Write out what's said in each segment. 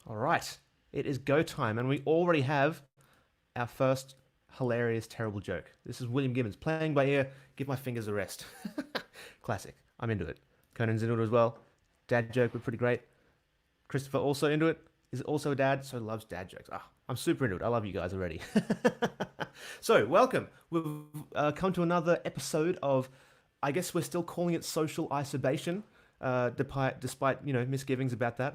All right, it is go time, and we already have our first hilarious, terrible joke. This is William Gibbons playing by ear. Give my fingers a rest. Classic. I'm into it. Conan's into it as well. Dad joke was pretty great. Christopher also into it. Is also a dad, so loves dad jokes. Ah, I'm super into it. I love you guys already. So, welcome. We've come to another episode of, I guess we're still calling it social isolation, despite misgivings about that.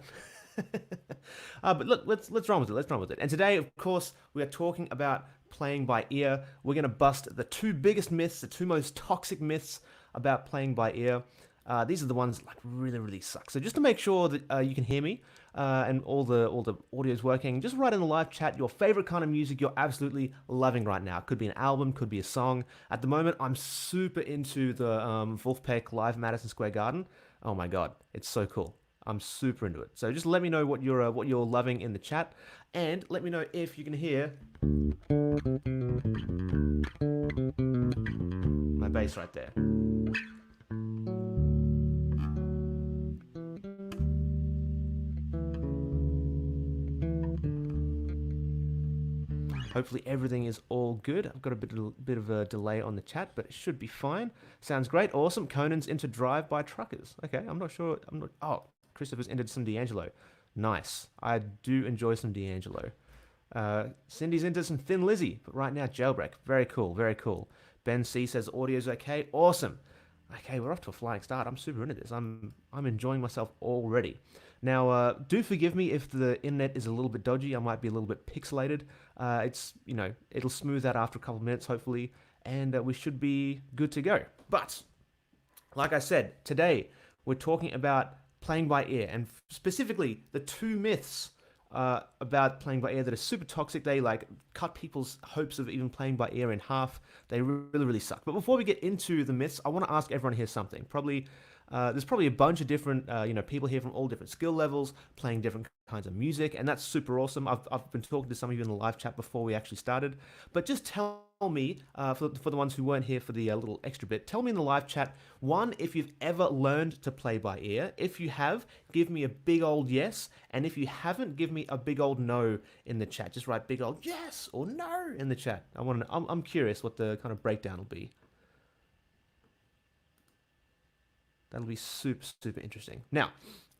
But look, let's run with it. Let's run with it. And today, of course, we are talking about playing by ear. We're going to bust the two biggest myths, the two most toxic myths about playing by ear. These are the ones that like really suck. So just to make sure that you can hear me and all the audio is working, just write in the live chat your favorite kind of music you're absolutely loving right now. Could be an album, could be a song. At the moment, I'm super into the Wolfpack live Madison Square Garden. Oh my god, it's so cool. I'm super into it. So just let me know what you're loving in the chat, and let me know if you can hear my bass right there. Hopefully everything is all good. I've got a bit of a delay on the chat, but it should be fine. Sounds great. Awesome. Conan's into Drive by Truckers. Okay, I'm not sure. I'm not. Oh, Christopher's into some D'Angelo. Nice. I do enjoy some D'Angelo. Cindy's into some Thin Lizzy, but right now Jailbreak. Very cool. Very cool. Ben C says audio's okay. Awesome. Okay, we're off to a flying start. I'm super into this. I'm enjoying myself already. Now, do forgive me if the internet is a little bit dodgy. I might be a little bit pixelated. It'll smooth out after a couple of minutes, hopefully, and we should be good to go. But, like I said, today we're talking about playing by ear, and specifically the two myths about playing by ear that are super toxic. They like cut people's hopes of even playing by ear in half. They really suck. But before we get into the myths, I want to ask everyone here something. There's probably a bunch of different people here from all different skill levels playing different kinds of music, and that's super awesome. I've been talking to some of you in the live chat before we actually started, but just tell me, for the ones who weren't here for the little extra bit, tell me in the live chat, one, if you've ever learned to play by ear. If you have, give me a big old yes, and if you haven't, give me a big old no in the chat. Just write big old yes or no in the chat. I'm curious what the kind of breakdown will be. That'll be super interesting. Now,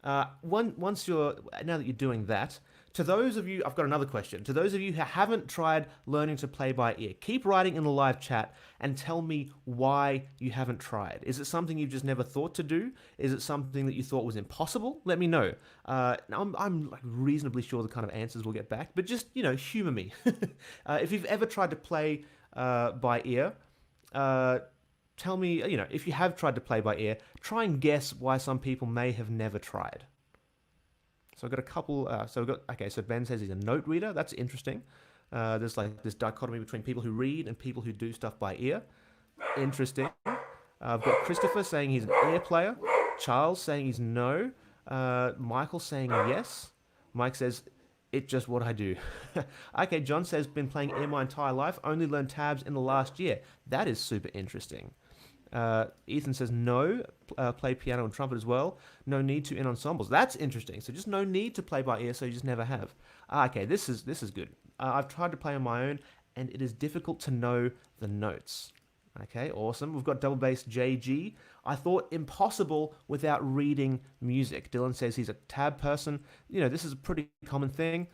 now that you're doing that, to those of you, I've got another question. To those of you who haven't tried learning to play by ear, keep writing in the live chat and tell me why you haven't tried. Is it something you've just never thought to do? Is it something that you thought was impossible? Let me know. I'm like reasonably sure the kind of answers we'll get back, but just humor me. If you've ever tried to play by ear. Tell me, if you have tried to play by ear, try and guess why some people may have never tried. So I've got a couple. So Ben says he's a note reader. That's interesting. There's like this dichotomy between people who read and people who do stuff by ear. Interesting. I've got Christopher saying he's an ear player. Charles saying he's no. Michael saying yes. Mike says it's just what I do. Okay, John says been playing ear my entire life. Only learned tabs in the last year. That is super interesting. Ethan says no, play piano and trumpet as well. No need to in ensembles. That's interesting. So just no need to play by ear, so you just never have. Okay, this is good. I've tried to play on my own, and it is difficult to know the notes. Okay, awesome. We've got double bass JG. I thought impossible without reading music. Dylan says he's a tab person. This is a pretty common thing.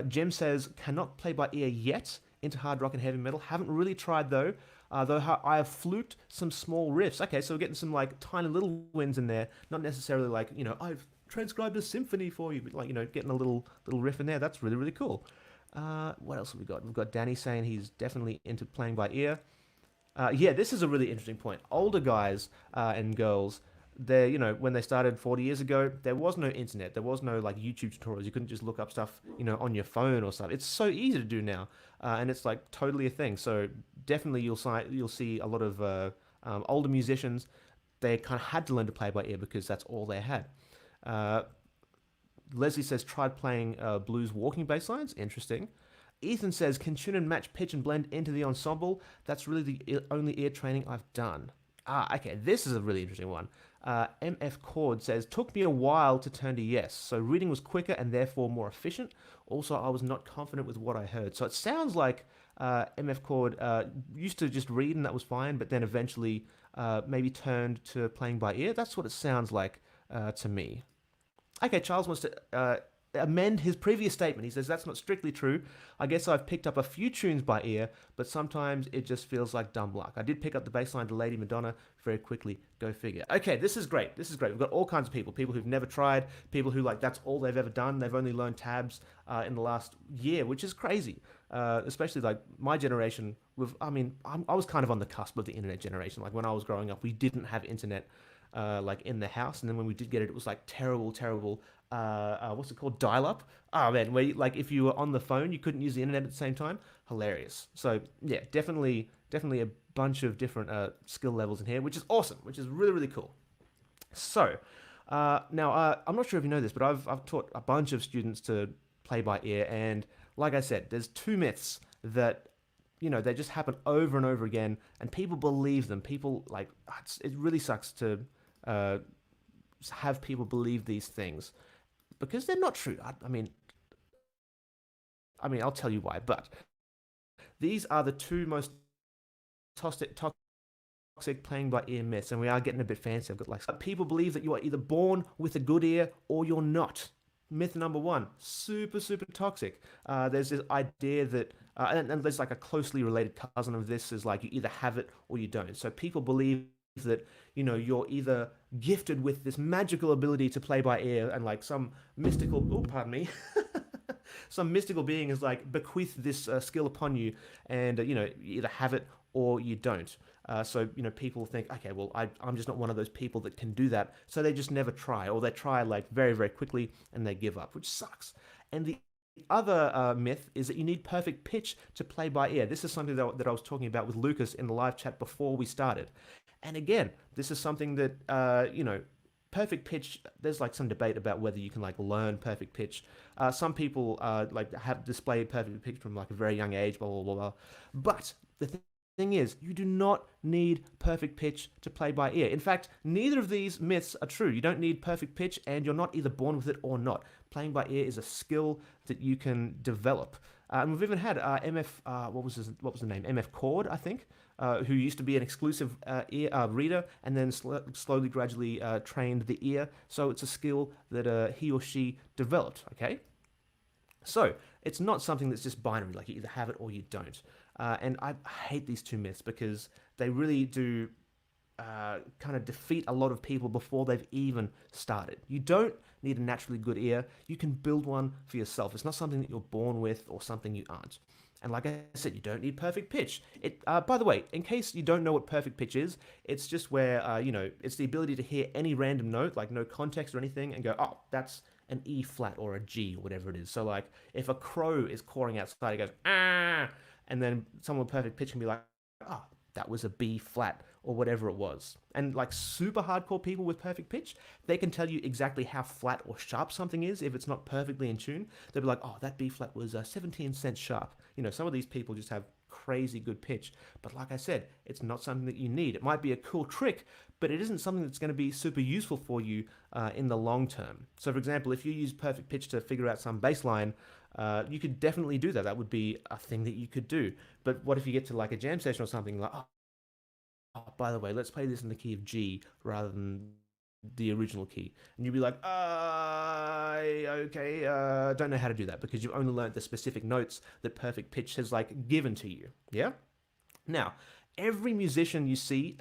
Jim says cannot play by ear yet into hard rock and heavy metal. Haven't really tried though. Though I have fluked some small riffs. Okay, so we're getting some like tiny little wins in there. Not necessarily like, I've transcribed a symphony for you, but like, getting a little riff in there. That's really cool. What else have we got? We've got Danny saying he's definitely into playing by ear. Yeah, this is a really interesting point. Older guys and girls, when they started 40 years ago, there was no internet. There was no like YouTube tutorials. You couldn't just look up stuff, on your phone or stuff. It's so easy to do now, and it's like totally a thing. So definitely you'll see a lot of older musicians. They kind of had to learn to play by ear because that's all they had. Leslie says tried playing blues walking bass lines. Interesting. Ethan says can tune and match pitch and blend into the ensemble. That's really the only ear training I've done. Okay, this is a really interesting one. MF Cord says, took me a while to turn to yes. So reading was quicker and therefore more efficient. Also, I was not confident with what I heard. So it sounds like MF Cord used to just read and that was fine, but then eventually maybe turned to playing by ear. That's what it sounds like to me. Okay, Charles wants to amend his previous statement. He says that's not strictly true. I guess I've picked up a few tunes by ear, but sometimes it just feels like dumb luck. I did pick up the bass line to Lady Madonna very quickly. Go figure. Okay, this is great. This is great. We've got all kinds of people. People who've never tried. People who like that's all they've ever done. They've only learned tabs in the last year, which is crazy. Especially like my generation. With I mean, I was kind of on the cusp of the internet generation. Like when I was growing up, we didn't have internet like in the house, and then when we did get it, it was like terrible, terrible. What's it called? Dial up. Oh man, where like if you were on the phone, you couldn't use the internet at the same time. Hilarious. So yeah, definitely a bunch of different skill levels in here, which is awesome, which is really really cool. So now I'm not sure if you know this, but I've taught a bunch of students to play by ear, and like I said, there's two myths that they just happen over and over again, and people believe them. People like it really sucks to uh, have people believe these things because they're not true. I mean, I'll tell you why. But these are the two most toxic playing by ear myths, and we are getting a bit fancy. I've got like people believe that you are either born with a good ear or you're not. Myth number one, super super toxic. There's this idea that, and there's like a closely related cousin of this is like you either have it or you don't. So people believe that you're either gifted with this magical ability to play by ear and like some mystical oh pardon me some mystical being has like bequeathed this skill upon you, and you either have it or you don't. So people think, okay, well, I'm just not one of those people that can do that, so they just never try, or they try like very very quickly and they give up, which sucks. And the other myth is that you need perfect pitch to play by ear. This is something that I was talking about with Lucas in the live chat before we started. And again, this is something that perfect pitch. There's like some debate about whether you can like learn perfect pitch. Some people like have displayed perfect pitch from like a very young age, blah blah blah. Blah. But the thing is, you do not need perfect pitch to play by ear. In fact, neither of these myths are true. You don't need perfect pitch, and you're not either born with it or not. Playing by ear is a skill that you can develop. And we've even had MF, what was the name? MF Cord, I think, who used to be an exclusive reader and then slowly, gradually trained the ear. So it's a skill that he or she developed. Okay, so it's not something that's just binary, like you either have it or you don't. And I hate these two myths because they really do kind of defeat a lot of people before they've even started. You don't need a naturally good ear. You can build one for yourself. It's not something that you're born with or something you aren't. And like I said, you don't need perfect pitch. By the way, in case you don't know what perfect pitch is, it's just where it's the ability to hear any random note, like no context or anything, and go, oh, that's an E flat or a G or whatever it is. So like, if a crow is cawing outside, it goes ah, and then someone with perfect pitch can be like, oh, that was a B flat or whatever it was. And like super hardcore people with perfect pitch, they can tell you exactly how flat or sharp something is if it's not perfectly in tune. They'll be like, oh, that B flat was 17 cents sharp. Some of these people just have crazy good pitch. But like I said, it's not something that you need. It might be a cool trick, but it isn't something that's going to be super useful for you in the long term. So for example, if you use perfect pitch to figure out some bass line, you could definitely do that. That would be a thing that you could do. But what if you get to like a jam session or something like, oh, by the way, let's play this in the key of G rather than the original key. And you'd be like, okay, don't know how to do that because you've only learned the specific notes that perfect pitch has like given to you. Yeah? Now, every musician you see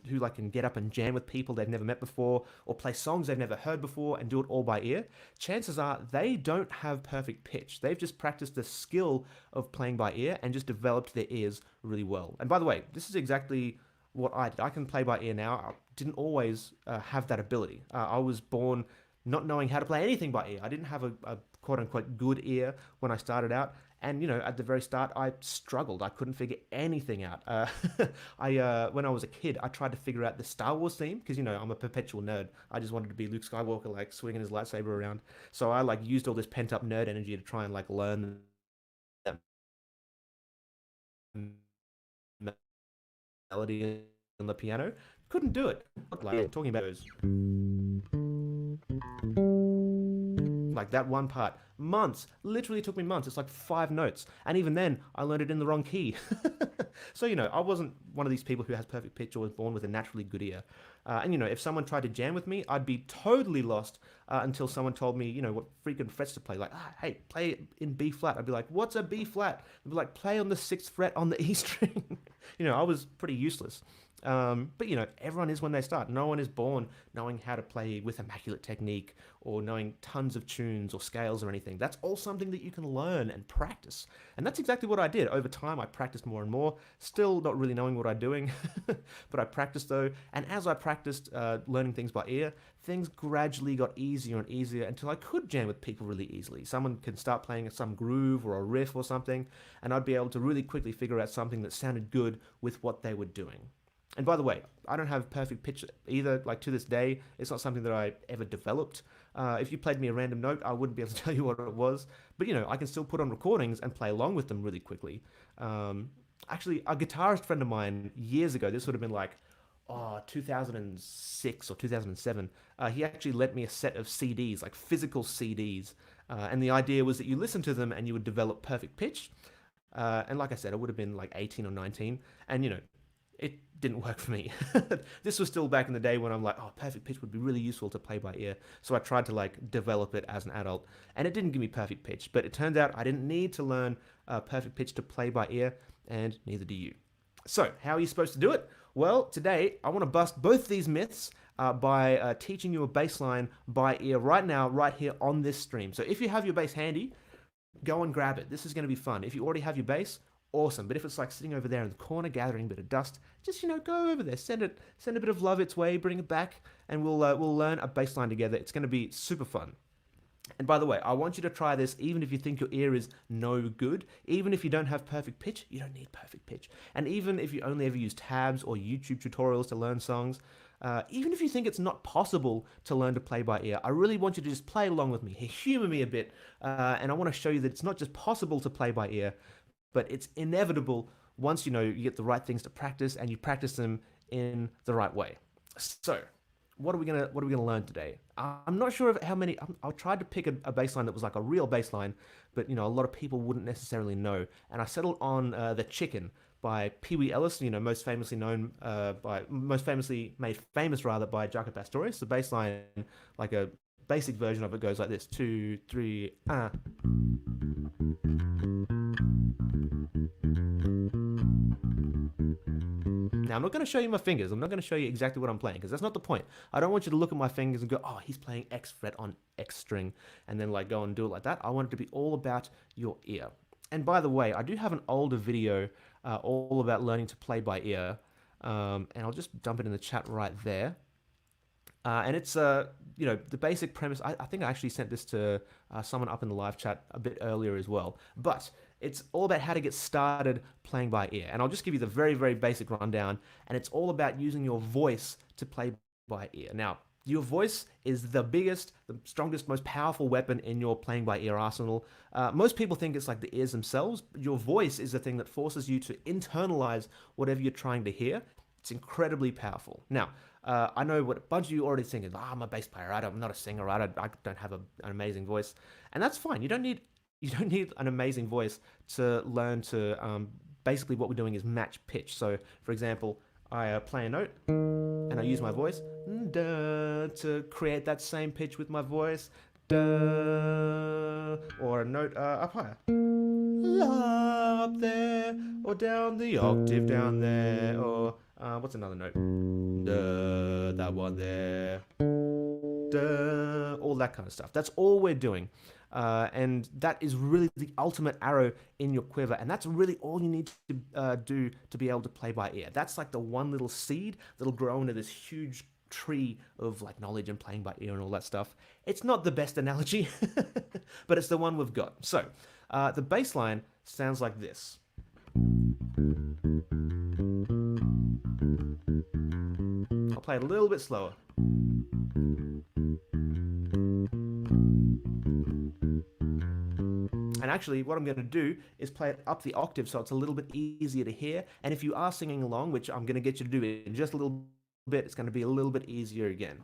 who like can get up and jam with people they've never met before or play songs they've never heard before and do it all by ear, chances are they don't have perfect pitch. They've just practiced the skill of playing by ear and just developed their ears really well. And by the way, this is exactly what I did. I can play by ear now. I didn't always have that ability. I was born not knowing how to play anything by ear. I didn't have a quote unquote good ear when I started out. And at the very start, I struggled. I couldn't figure anything out. When I was a kid, I tried to figure out the Star Wars theme because I'm a perpetual nerd. I just wanted to be Luke Skywalker, like swinging his lightsaber around. So I like used all this pent up nerd energy to try and like learn that melody on the piano. couldn't do it. Like I'm talking about those, like that one part. Months, literally took me months. It's like 5 notes, and even then, I learned it in the wrong key. So I wasn't one of these people who has perfect pitch or was born with a naturally good ear. And if someone tried to jam with me, I'd be totally lost until someone told me, what freaking frets to play. Like, hey, play in B flat. I'd be like, what's a B flat? They'd be like, play on the sixth fret on the E string. I was pretty useless. But everyone is when they start. No one is born knowing how to play with immaculate technique or knowing tons of tunes or scales or anything. That's all something that you can learn and practice. And that's exactly what I did. Over time, I practiced more and more, still not really knowing what I'm doing, but I practiced though. And as I practiced learning things by ear, things gradually got easier and easier until I could jam with people really easily. Someone can start playing some groove or a riff or something, and I'd be able to really quickly figure out something that sounded good with what they were doing. And by the way, I don't have perfect pitch either. Like to this day, it's not something that I ever developed. If you played me a random note, I wouldn't be able to tell you what it was. But I can still put on recordings and play along with them really quickly. Actually, a guitarist friend of mine years ago, this would have been like 2006 or 2007, he actually lent me a set of CDs, like physical CDs. And the idea was that you listen to them and you would develop perfect pitch. And like I said, I would have been like 18 or 19. And it didn't work for me. This was still back in the day when I'm like, perfect pitch would be really useful to play by ear. So I tried to like develop it as an adult, and it didn't give me perfect pitch. But it turned out I didn't need to learn perfect pitch to play by ear, and neither do you. So how are you supposed to do it? Well, today I want to bust both these myths by teaching you a bass line by ear right now, right here on this stream. So if you have your bass handy, go and grab it. This is going to be fun. If you already have your bass, awesome. But if it's like sitting over there in the corner gathering a bit of dust, just go over there, send a bit of love its way, bring it back, and we'll learn a bass line together. It's going to be super fun. And by the way, I want you to try this even if you think your ear is no good. Even if you don't have perfect pitch, you don't need perfect pitch. And even if you only ever use tabs or YouTube tutorials to learn songs, even if you think it's not possible to learn to play by ear, I really want you to just play along with me, humor me a bit, and I want to show you that it's not just possible to play by ear, but it's inevitable once you get the right things to practice and you practice them in the right way. So, what are we gonna learn today? I'm not sure of how many. I tried to pick a bass line that was like a real bass line, but a lot of people wouldn't necessarily know. And I settled on the Chicken by Pee Wee Ellis. Most famously made famous rather by Jaco Pastorius. The bass line, like a basic version of it, goes like this: 2, 3, Now, I'm not going to show you my fingers. I'm not going to show you exactly what I'm playing because that's not the point. I don't want you to look at my fingers and go, he's playing X fret on X string, and then like go and do it like that. I want it to be all about your ear. And by the way, I do have an older video all about learning to play by ear, and I'll just dump it in the chat right there. And it's the basic premise. I think I actually sent this to someone up in the live chat a bit earlier as well. But it's all about how to get started playing by ear. And I'll just give you the very, very basic rundown. And it's all about using your voice to play by ear. Now, your voice is the biggest, the strongest, most powerful weapon in your playing by ear arsenal. Most people think it's like the ears themselves. But your voice is the thing that forces you to internalize whatever you're trying to hear. It's incredibly powerful. Now, I know what a bunch of you already thinking, I'm a bass player, I'm not a singer, I don't have an amazing voice. And that's fine. You don't need an amazing voice to learn to, basically what we're doing is match pitch. So, for example, I play a note and I use my voice to create that same pitch with my voice. Or a note up higher. Up there, or down the octave down there, or what's another note? That one there. All that kind of stuff. That's all we're doing. And that is really the ultimate arrow in your quiver. And that's really all you need to do to be able to play by ear. That's like the one little seed that'll grow into this huge tree of like knowledge and playing by ear and all that stuff. It's not the best analogy, but it's the one we've got. So the bass line sounds like this. I'll play it a little bit slower. And actually, what I'm going to do is play it up the octave so it's a little bit easier to hear. And if you are singing along, which I'm going to get you to do in just a little bit, it's going to be a little bit easier again.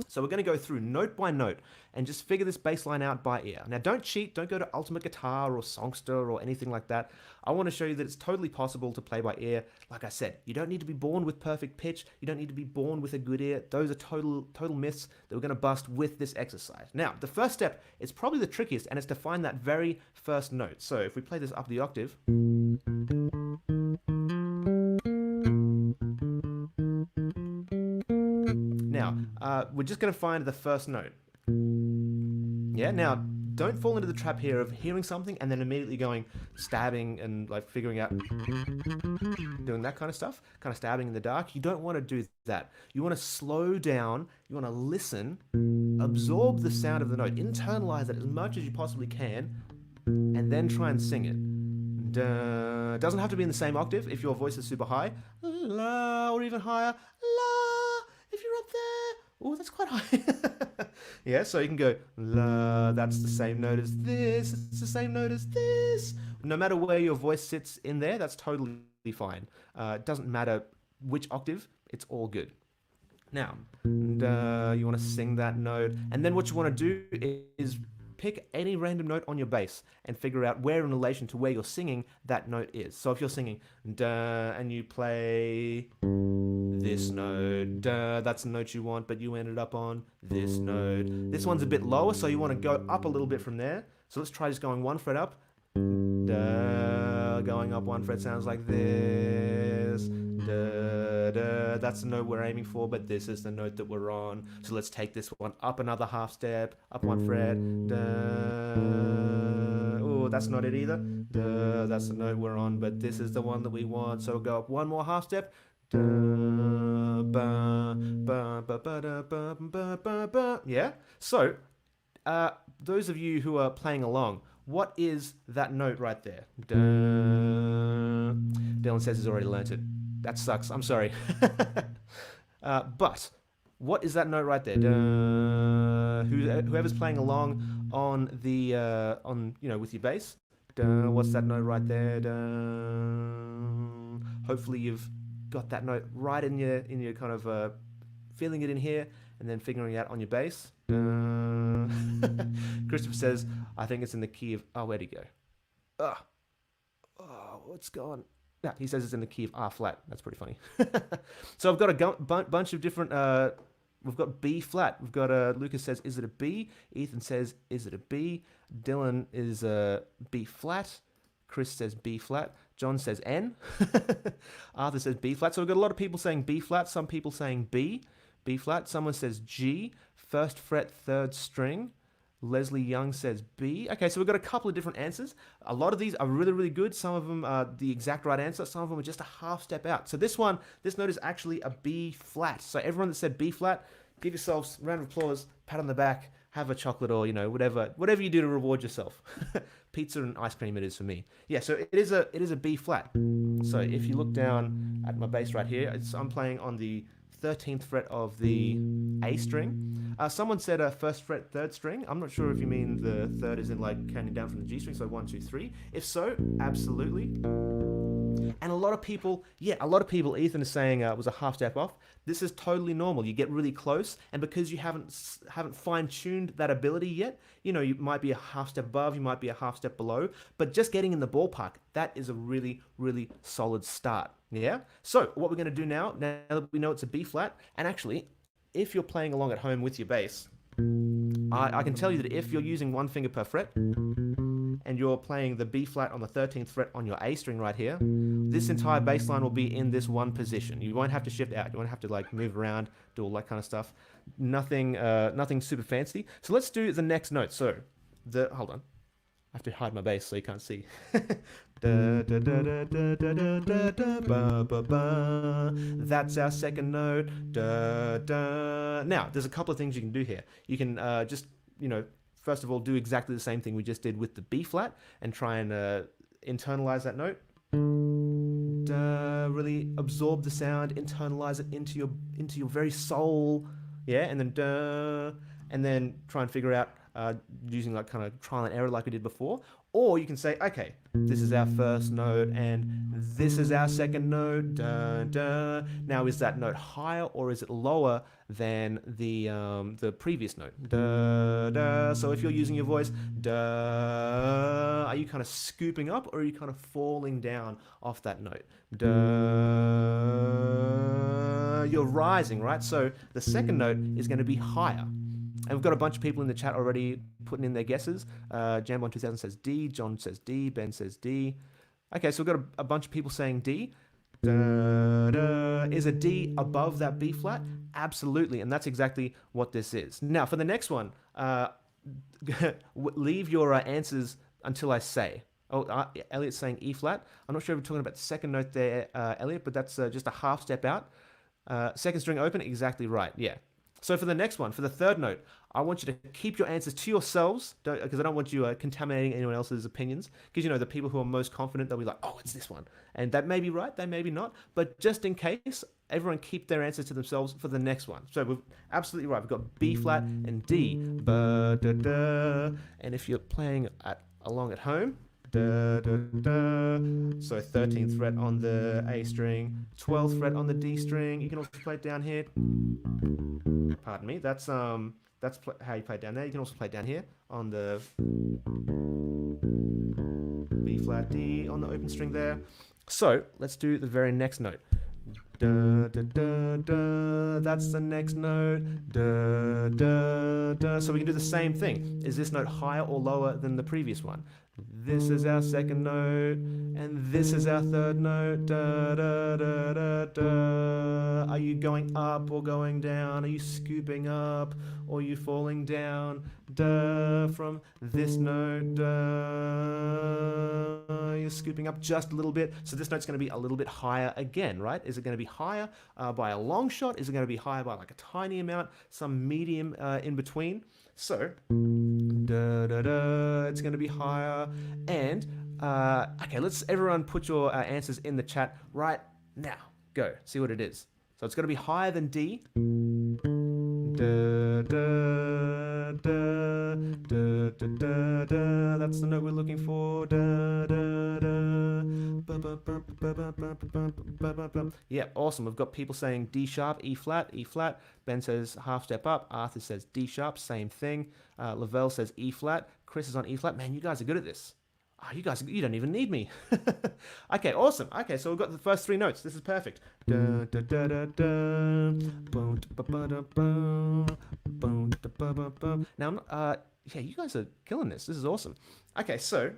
So we're going to go through note by note and just figure this bass line out by ear. Now don't cheat, don't go to Ultimate Guitar or Songster or anything like that. I want to show you that it's totally possible to play by ear. Like I said, you don't need to be born with perfect pitch, you don't need to be born with a good ear. Those are total myths that we're going to bust with this exercise. Now, the first step is probably the trickiest, and it's to find that very first note. So if we play this up the octave, now, we're just going to find the first note. Yeah, now, don't fall into the trap here of hearing something and then immediately going stabbing and like figuring out, doing that kind of stuff, kind of stabbing in the dark. You don't want to do that. You want to slow down, you want to listen, absorb the sound of the note, internalize it as much as you possibly can, and then try and sing it. It doesn't have to be in the same octave if your voice is super high, la, or even higher, la, if you're up there. Oh, that's quite high. Yeah, so you can go, la, that's the same note as this, it's the same note as this. No matter where your voice sits in there, that's totally fine. It doesn't matter which octave, it's all good. Now, you want to sing that note, and then what you want to do is pick any random note on your bass and figure out where in relation to where you're singing that note is. So if you're singing da and you play this note, da, that's the note you want, but you ended up on this note. This one's a bit lower, so you want to go up a little bit from there. So let's try just going one fret up. Da, going up one fret sounds like this. Da, da, that's the note we're aiming for, but this is the note that we're on. So let's take this one up another half step, up one fret. Da, oh, that's not it either. Da, that's the note we're on, but this is the one that we want. So go up one more half step. Da, ba, ba, ba, ba, da, ba, ba, ba, ba. Yeah? So, those of you who are playing along, what is that note right there? Da. Dylan says he's already learnt it. That sucks. I'm sorry. But what is that note right there? Da. Whoever's playing along on the with your bass, da, what's that note right there? Da. Hopefully you've got that note right in your kind of feeling it in here and then figuring it out on your bass. Christopher says, I think it's in the key of, oh, where'd he go? Oh, what's going on? Yeah, he says it's in the key of R flat. That's pretty funny. So I've got a bunch of different, we've got B flat. We've got, Lucas says, is it a B? Ethan says, is it a B? Dylan is a B flat. Chris says B flat. John says N. Arthur says B flat. So we've got a lot of people saying B flat. Some people saying B flat. Someone says G, first fret, third string. Leslie Young says B. Okay, so we've got a couple of different answers. A lot of these are really, really good. Some of them are the exact right answer. Some of them are just a half step out. So this note is actually a B flat. So everyone that said B flat, give yourselves a round of applause, pat on the back, have a chocolate or, whatever you do to reward yourself. Pizza and ice cream it is for me. Yeah, so it is a B flat. So if you look down at my bass right here, I'm playing on the 13th fret of the A string. Someone said first fret, third string. I'm not sure if you mean the third is in like counting down from the G string, so 1, 2, 3. If so, absolutely. And a lot of people, Ethan is saying was a half step off. This is totally normal. You get really close, and because you haven't fine-tuned that ability yet, you might be a half step above, you might be a half step below, but just getting in the ballpark, that is a really, really solid start. Yeah? So what we're going to do now that we know it's a B flat, and actually, if you're playing along at home with your bass, I can tell you that if you're using one finger per fret, and you're playing the B flat on the 13th fret on your A string right here, this entire bass line will be in this one position. You won't have to shift out. You won't have to like move around, do all that kind of stuff. Nothing super fancy. So let's do the next note. So hold on. I have to hide my bass so you can't see. That's our second note. Now, there's a couple of things you can do here. You can just, first of all, do exactly the same thing we just did with the B flat and try and internalize that note. Really absorb the sound, internalize it into your very soul, yeah, and then try and figure out using like kind of trial and error like we did before. Or you can say, okay, this is our first note and this is our second note. Da, da. Now, is that note higher or is it lower than the previous note? Da, da. So if you're using your voice, da, are you kind of scooping up or are you kind of falling down off that note? Da, you're rising, right? So the second note is going to be higher. And we've got a bunch of people in the chat already putting in their guesses. Jambon2000 says D. John says D. Ben says D. Okay, so we've got a bunch of people saying D. Da, da. Is a D above that B flat? Absolutely, and that's exactly what this is. Now, for the next one, leave your answers until I say. Oh, Elliot's saying E flat. I'm not sure if we're talking about the second note there, Elliot, but that's just a half step out. Second string open, exactly right, yeah. So for the next one, for the third note, I want you to keep your answers to yourselves, because I don't want you contaminating anyone else's opinions. Because, you know, the people who are most confident, they'll be like, oh, it's this one. And that may be right, they may be not. But just in case, everyone keep their answers to themselves for the next one. So we're absolutely right. We've got B flat and D. Ba, da, da. And if you're playing along at home, da, da, da. So 13th fret on the A string, 12th fret on the D string. You can also play it down here. Pardon me. That's how you play it down there. You can also play it down here on the B flat D on the open string there. So let's do the very next note. Da, da, da, da. That's the next note. Da, da, da. So we can do the same thing. Is this note higher or lower than the previous one? This is our second note, and this is our third note. Da, da, da, da, da. Are you going up or going down? Are you scooping up or are you falling down? Da, from this note, da. You're scooping up just a little bit. So this note's going to be a little bit higher again, right? Is it going to be higher by a long shot? Is it going to be higher by like a tiny amount? Some medium in between? So, da, da, da, it's going to be higher. And, okay, let's everyone put your answers in the chat right now. Go, see what it is. So it's going to be higher than D. Da, da, da, da, da, da, da. That's the note we're looking for. Da, da, da. Ba, ba, ba, ba, ba, ba, ba, ba, ba, ba. Yeah, awesome. We've got people saying D sharp, E flat, E flat. Ben says half step up. Arthur says D sharp, same thing. Lavelle says E flat. Chris is on E flat. Man, you guys are good at this. Oh, you don't even need me. Okay, awesome. Okay, so we've got the first three notes. This is perfect. Da, da, da, da, da. Boom, da, ba, da, ba. Boom, da, ba, ba. Now, yeah, you guys are killing this. This is awesome. Okay, so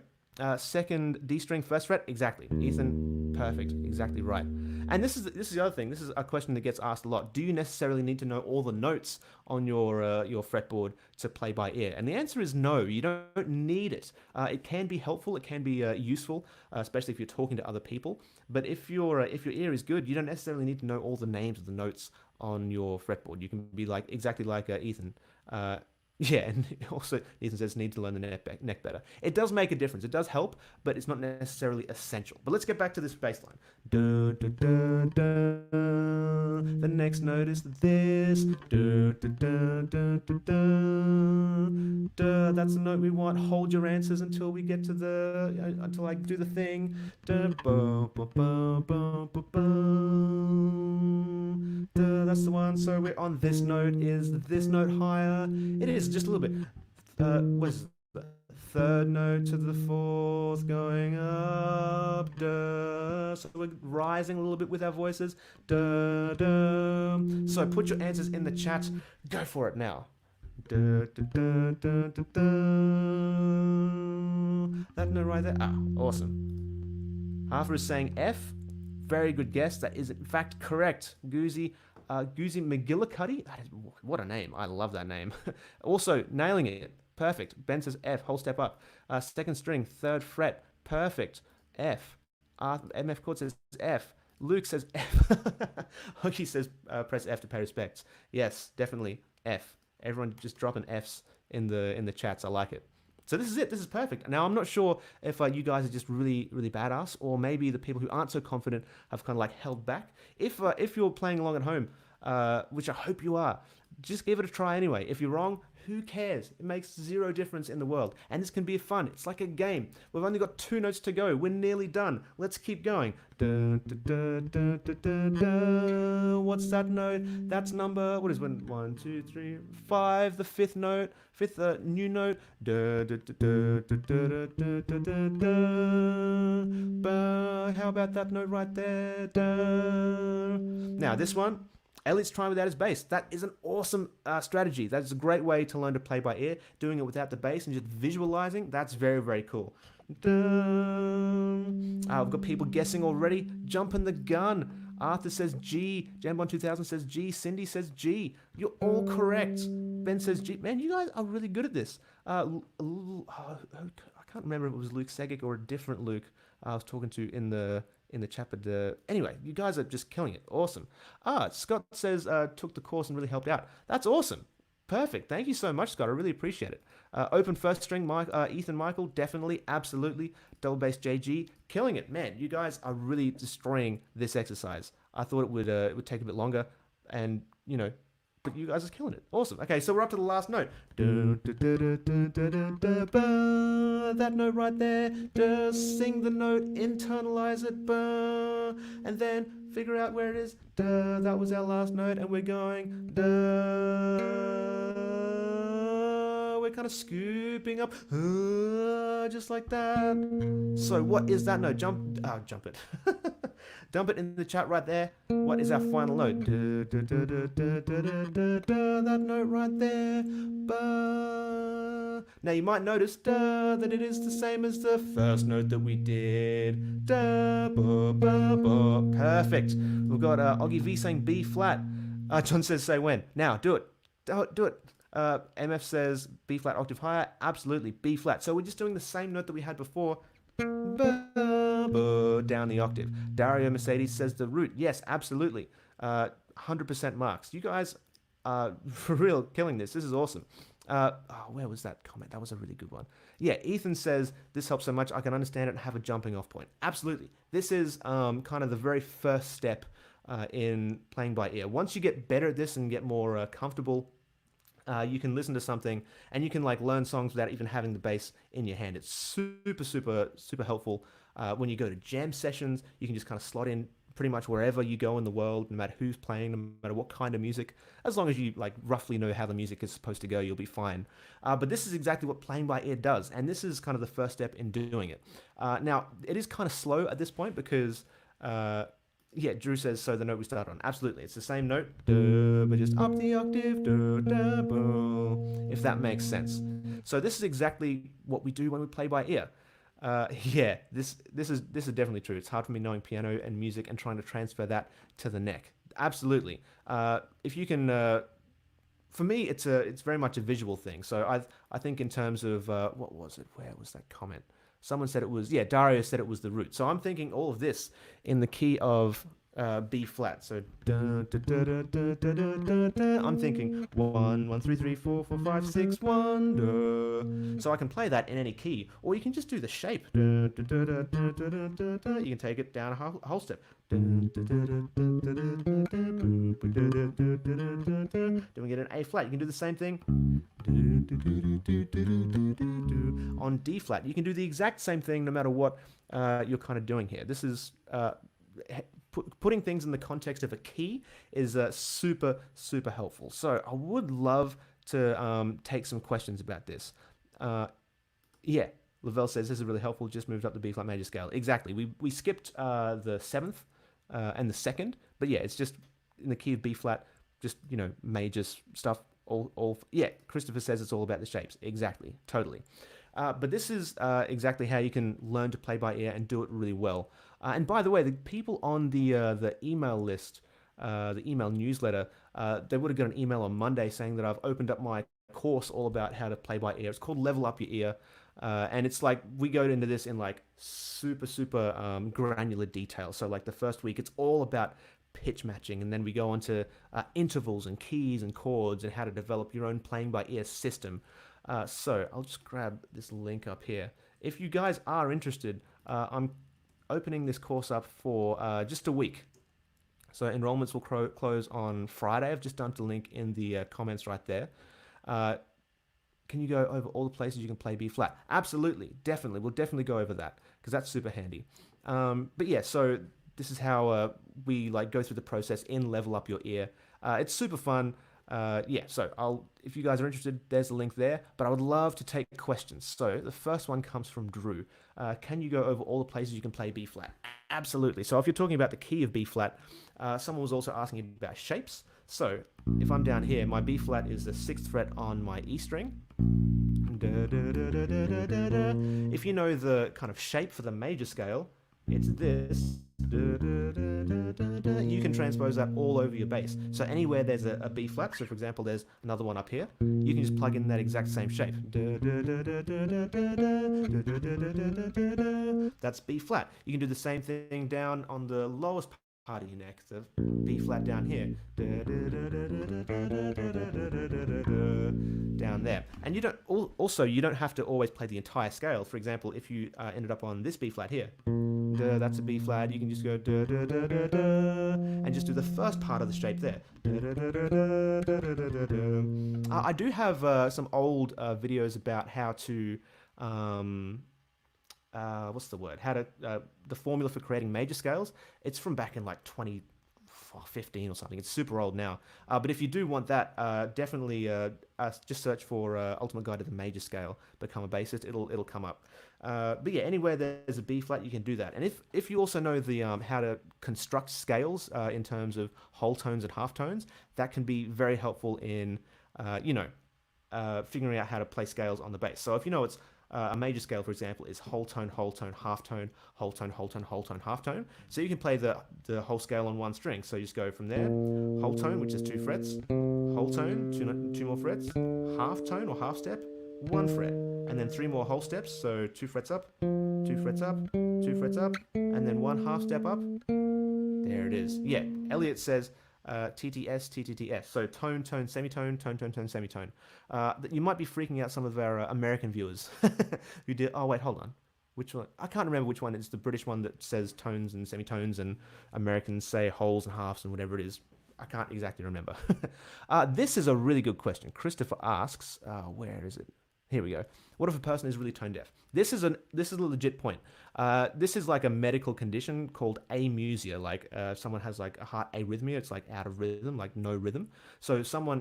second D string, first fret, exactly. Ethan, perfect, exactly right. And this is the other thing. This is a question that gets asked a lot. Do you necessarily need to know all the notes on your fretboard to play by ear? And the answer is no. You don't need it. It can be helpful. It can be useful, especially if you're talking to other people. But if your ear is good, you don't necessarily need to know all the names of the notes on your fretboard. You can be exactly like Ethan. Yeah, and also Ethan says need to learn the neck better. It does make a difference. It does help, but it's not necessarily essential. But let's get back to this bass line. Da, da, da, da. The next note is this. Da, da, da, da, da, da. Da. That's the note we want. Hold your answers until we get to until I do the thing. Da, bo, bo, bo, bo, bo, bo. Da. That's the one. So we're on this note. Is this note higher? It is just a little bit. Was the third note to the fourth going up? Da. So we're rising a little bit with our voices. Da, da. So put your answers in the chat. Go for it now. Da, da, da, da, da, da. That note right there. Ah, awesome. Harper is saying F. Very good guess. That is in fact correct. Goozy McGillicuddy. What a name. I love that name. Also, nailing it. Perfect. Ben says F. Whole step up. Second string, third fret. Perfect. F. MF Court says F. Luke says F. Hoki says press F to pay respects. Yes, definitely F. Everyone just dropping Fs in the chats. I like it. So this is it. This is perfect. Now, I'm not sure if you guys are just really, really badass, or maybe the people who aren't so confident have kind of held back. If you're playing along at home, which I hope you are, just give it a try anyway. If you're wrong, who cares? It makes zero difference in the world. And this can be fun. It's like a game. We've only got 2 notes to go. We're nearly done. Let's keep going. Dun, dun, dun, dun, dun, dun, dun. What's that note? That's number, what is one? 1, 2, 3, 5. The fifth note. Fifth new note. Dun, dun, dun, dun, dun, dun, dun, dun, dun. How about that note right there? Dun. Now, this one. Elliot's trying without his bass. That is an awesome strategy. That is a great way to learn to play by ear. Doing it without the bass and just visualizing, that's very, very cool. I've got people guessing already. Jumping the gun. Arthur says G. Jambon 2000 says G. Cindy says G. You're all correct. Ben says G. Man, you guys are really good at this. I can't remember if it was Luke Segic or a different Luke I was talking to in the chat, but anyway, you guys are just killing it. Awesome. Scott says took the course and really helped out. That's awesome. Perfect. Thank you so much, Scott. I really appreciate it. Open first string, Ethan Michael, definitely, absolutely. Double bass JG, killing it. Man, you guys are really destroying this exercise. I thought it would take a bit longer, and but you guys are killing it. Awesome. Okay, so we're up to the last note. That note right there. Just sing the note, internalize it, and then figure out where it is. That was our last note, and we're going. We're kind of scooping up, just like that. So what is that note? Jump it. Dump it in the chat right there. What is our final note? That note right there. Now you might notice that it is the same as the first note that we did. Perfect. We've got Oggy V saying B flat. John says say when. Now do it. Do it. MF says B flat octave higher. Absolutely, B flat. So we're just doing the same note that we had before. Down the octave. Dario Mercedes says the root. Yes, absolutely. 100% marks. You guys are for real killing this. This is awesome. Where was that comment? That was a really good one. Yeah, Ethan says this helps so much. I can understand it and have a jumping off point. Absolutely. This is kind of the very first step in playing by ear. Once you get better at this and get more comfortable, you can listen to something and you can learn songs without even having the bass in your hand. It's super, super, super helpful. When you go to jam sessions, you can just kind of slot in pretty much wherever you go in the world, no matter who's playing, no matter what kind of music. As long as you roughly know how the music is supposed to go, you'll be fine. But this is exactly what playing by ear does, and this is kind of the first step in doing it. Now, it is kind of slow at this point because yeah, Drew says, so the note we start on. Absolutely. It's the same note, but just up the octave, if that makes sense. So this is exactly what we do when we play by ear. Yeah, this is definitely true. It's hard for me knowing piano and music and trying to transfer that to the neck. Absolutely. If you can, for me, it's very much a visual thing. So I think in terms of what was it? Where was that comment? Someone said it was, yeah, Dario said it was the root. So I'm thinking all of this in the key of B flat. So I'm thinking 1, 1, 3, 3, 4, 4, 5, 6, 1. So I can play that in any key, or you can just do the shape. You can take it down a whole step. Doing it in A flat, you can do the same thing on D flat. You can do the exact same thing no matter what you're kind of doing here. This is putting things in the context of a key is super, super helpful. So I would love to take some questions about this. Yeah, Lavelle says this is really helpful. Just moved up the B flat major scale. Exactly. We skipped the 7th and the 2nd, but yeah, it's just in the key of B flat. Just major stuff. Yeah. Christopher says it's all about the shapes. Exactly. Totally. But this is exactly how you can learn to play by ear and do it really well. And by the way, the people on the email list, the email newsletter, they would have got an email on Monday saying that I've opened up my course all about how to play by ear. It's called Level Up Your Ear. And it's we go into this in super, super granular detail. So the first week, it's all about pitch matching, and then we go on to intervals and keys and chords and how to develop your own playing by ear system. So I'll just grab this link up here. If you guys are interested, I'm opening this course up for just a week. So enrollments will close on Friday. I've just dumped a link in the comments right there. Uh, can you go over all the places you can play B flat? Absolutely, definitely. We'll definitely go over that because that's super handy. But yeah, so this is how we like go through the process in Level Up Your Ear. It's super fun. Yeah, so I'll if you guys are interested, there's a link there. But I would love to take questions. So the first one comes from Drew. Can you go over all the places you can play B flat? Absolutely. So if you're talking about the key of B flat, someone was also asking about shapes. So if I'm down here, my B flat is the sixth fret on my E string. If you know the kind of shape for the major scale, it's this. You can transpose that all over your bass. So anywhere there's a B flat, so for example, there's another one up here, you can just plug in that exact same shape. That's B flat. You can do the same thing down on the lowest part of your neck, the B flat down here. Down there. And you don't also you don't have to always play the entire scale. For example, if you ended up on this B flat here, that's a B flat. You can just go and just do the first part of the shape there. I do have some old videos about how to what's the word? How to the formula for creating major scales. It's from back in like 2015 or something. It's super old now. But if you do want that, definitely just search for Ultimate Guide to the Major Scale. Become a bassist. It'll come up. But yeah, anywhere there's a B flat, you can do that. And if you also know the how to construct scales in terms of whole tones and half tones, that can be very helpful in figuring out how to play scales on the bass. So if you know it's a major scale, for example, is whole tone, half tone, whole tone, whole tone, whole tone, half tone. So you can play the whole scale on one string. So you just go from there, whole tone, which is two frets, whole tone, two more frets, half tone or half step, one fret, and then three more whole steps. So two frets up, two frets up, two frets up, and then one half step up. There it is. Yeah, Elliot says TTS, TTTS. So tone, tone, semitone, tone, tone, tone, semitone. You might be freaking out some of our American viewers who did. Oh wait, hold on. Which one? I can't remember which one. It's the British one that says tones and semitones, and Americans say wholes and halves and whatever it is. I can't exactly remember. This is a really good question. Christopher asks, where is it? Here we go. What if a person is really tone deaf? This is a legit point. This is like a medical condition called amusia. Like someone has like a heart arrhythmia. It's like out of rhythm, like no rhythm. So someone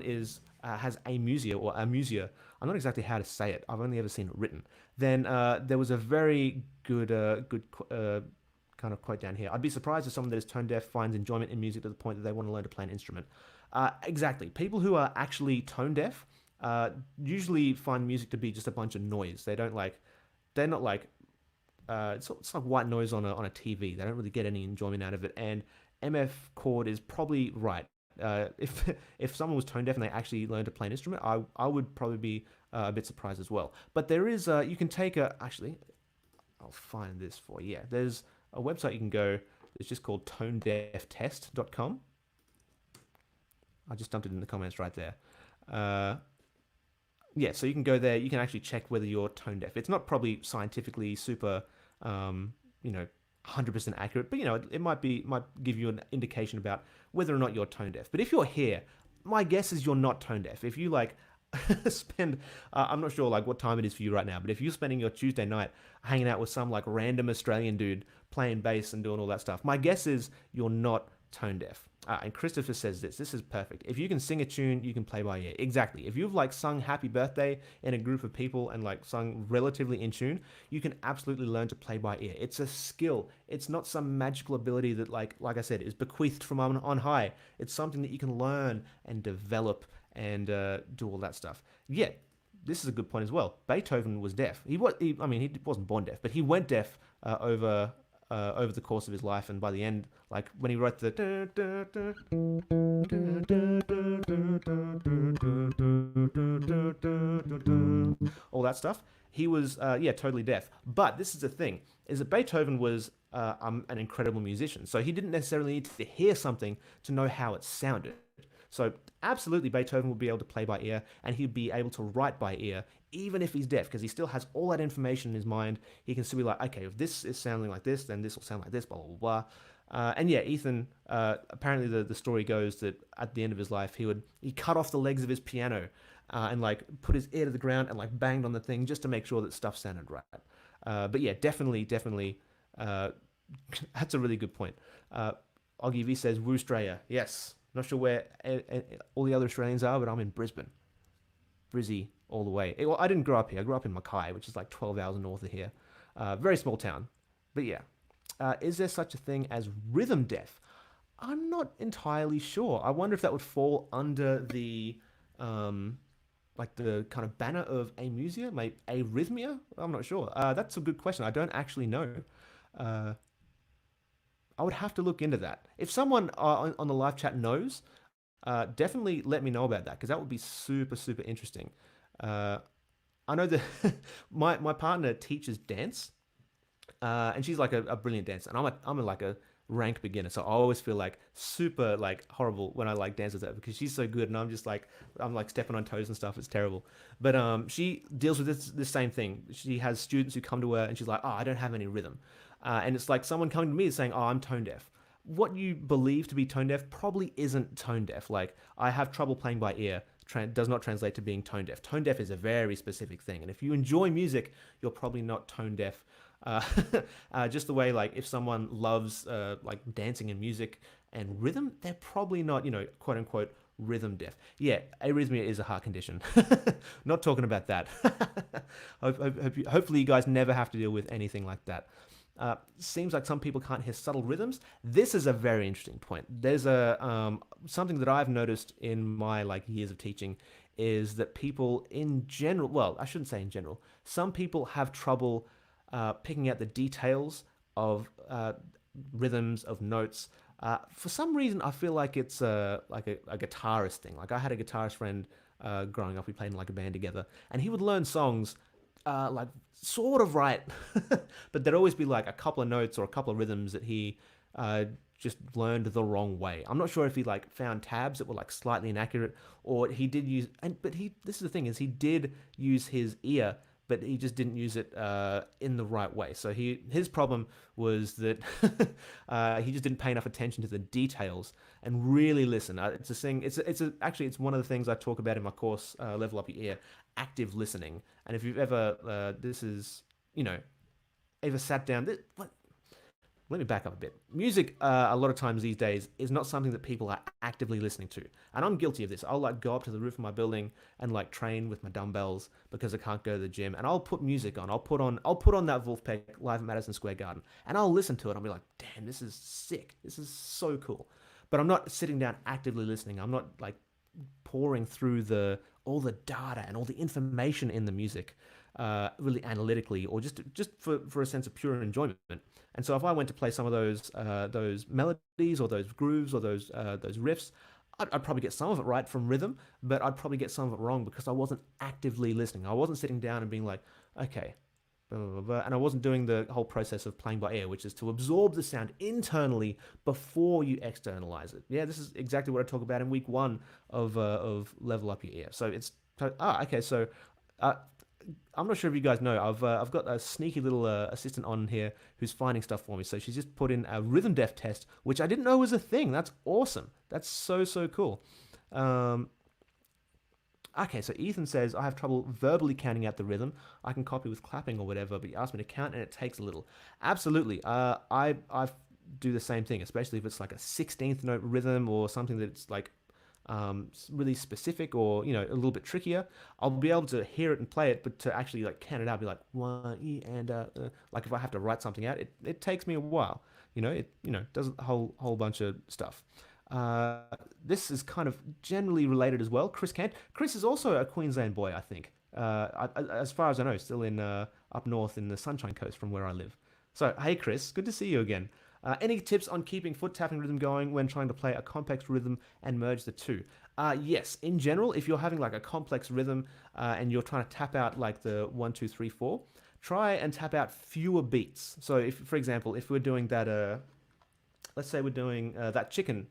has amusia or amusia. I'm not exactly how to say it. I've only ever seen it written. Then there was a very good kind of quote down here. I'd be surprised if someone that is tone deaf finds enjoyment in music to the point that they want to learn to play an instrument. Exactly. People who are actually tone deaf usually find music to be just a bunch of noise. They're not like, it's like white noise on a TV. They don't really get any enjoyment out of it. And MF Chord is probably right. If someone was tone deaf and they actually learned to play an instrument, I would probably be a bit surprised as well. But there is you can take actually, I'll find this for you. Yeah. There's a website you can go. It's just called tonedeaftest.com. I just dumped it in the comments right there. Yeah, so you can go there. You can actually check whether you're tone deaf. It's not probably scientifically super, 100% accurate, but it might give you an indication about whether or not you're tone deaf. But if you're here, my guess is you're not tone deaf. If you like spend, I'm not sure like what time it is for you right now, but if you're spending your Tuesday night hanging out with some like random Australian dude playing bass and doing all that stuff, my guess is you're not tone deaf. And Christopher says this is perfect. If you can sing a tune, you can play by ear. Exactly. If you've like sung Happy Birthday in a group of people and like sung relatively in tune, you can absolutely learn to play by ear. It's a skill. It's not some magical ability that like I said is bequeathed from on high. It's something that you can learn and develop and do all that stuff. Yeah, this is a good point as well. Beethoven was deaf. He wasn't born deaf, but he went deaf over the course of his life, and by the end, like when he wrote the all that stuff, he was totally deaf. But this is the thing: is that Beethoven was an incredible musician, so he didn't necessarily need to hear something to know how it sounded. So absolutely, Beethoven would be able to play by ear, and he'd be able to write by ear, even if he's deaf, because he still has all that information in his mind. He can still be like, okay, if this is sounding like this, then this will sound like this, blah blah blah. And yeah, Ethan. Apparently, the story goes that at the end of his life, he cut off the legs of his piano and like put his ear to the ground and like banged on the thing just to make sure that stuff sounded right. But yeah, definitely, uh, that's a really good point. Uh, Oggy V says, "Woo Australia." Yes, not sure where all the other Australians are, but I'm in Brisbane, Brizzy all the way. Well, I didn't grow up here. I grew up in Mackay, which is like 12 hours north of here. Very small town, but yeah. Is there such a thing as rhythm deaf? I'm not entirely sure. I wonder if that would fall under the um, like the kind of banner of amusia, maybe arrhythmia. I'm not sure. That's a good question. I don't actually know. Uh, I would have to look into that. If someone on the live chat knows, definitely let me know about that because that would be super interesting. Uh, I know that my partner teaches dance, and she's like a brilliant dancer, and like a rank beginner. So I always feel like super like horrible when I like dance with her because she's so good, and I'm like stepping on toes and stuff. It's terrible. But she deals with this same thing. She has students who come to her, and she's like, "Oh, I don't have any rhythm," and it's like someone coming to me saying, "Oh, I'm tone deaf." What you believe to be tone deaf probably isn't tone deaf. Like I have trouble playing by ear. Does not translate to being tone deaf. Tone deaf is a very specific thing, and if you enjoy music, you're probably not tone deaf. uh, just the way like if someone loves like dancing and music and rhythm, they're probably not quote unquote rhythm deaf. Yeah, arrhythmia is a heart condition. Not talking about that. Hopefully you guys never have to deal with anything like that. Seems like some people can't hear subtle rhythms. This is a very interesting point. There's a something that I've noticed in my like years of teaching is that people in general, well, I shouldn't say in general, some people have trouble picking out the details of rhythms of notes. For some reason, I feel like it's like a guitarist thing. Like I had a guitarist friend growing up. We played in like a band together, and he would learn songs like sort of right, but there'd always be like a couple of notes or a couple of rhythms that he uh, just learned the wrong way. I'm not sure if he like found tabs that were like slightly inaccurate, or he did use. And but he this is the thing is he did use his ear, but he just didn't use it in the right way. So his problem was that he just didn't pay enough attention to the details and really listen. It's a thing. Actually it's one of the things I talk about in my course, Level Up Your Ear, active listening. And if you've ever this is you know ever sat down. Let me back up a bit. Music, a lot of times these days, is not something that people are actively listening to, and I'm guilty of this. I'll like go up to the roof of my building and like train with my dumbbells because I can't go to the gym, and I'll put music on. I'll put on that Wolfpack live at Madison Square Garden, and I'll listen to it. I'll be like, damn, this is sick. This is so cool. But I'm not sitting down actively listening. I'm not like pouring through the all the data and all the information in the music really analytically or just for a sense of pure enjoyment. And so if I went to play some of those melodies or those grooves or those riffs, I'd probably get some of it right from rhythm, but I'd probably get some of it wrong because I wasn't actively listening. I wasn't sitting down and being like, okay, blah, blah, blah, blah. And I wasn't doing the whole process of playing by ear, which is to absorb the sound internally before you externalize it. Yeah, this is exactly what I talk about in week one of Level Up Your Ear. So it's okay. So uh, I'm not sure if you guys know. I've got a sneaky little assistant on here who's finding stuff for me. So she's just put in a rhythm def test, which I didn't know was a thing. That's awesome. That's so cool. Um, Okay, so Ethan says, I have trouble verbally counting out the rhythm. I can copy with clapping or whatever, but you ask me to count and it takes a little. Absolutely. I do the same thing, especially if it's like a 16th note rhythm or something that's like really specific or, a little bit trickier. I'll be able to hear it and play it, but to actually like count it out, be like, one, and like if I have to write something out, it takes me a while. It does a whole bunch of stuff. Uh, this is kind of generally related as well. Chris Kent. Chris is also a Queensland boy, I think. As far as I know, still in up north in the Sunshine Coast from where I live. So, hey, Chris, good to see you again. Any tips on keeping foot tapping rhythm going when trying to play a complex rhythm and merge the two? Yes, in general, if you're having like a complex rhythm and you're trying to tap out like the 1 2 3 4, try and tap out fewer beats. So, if for example, if we're doing that, let's say we're doing that chicken.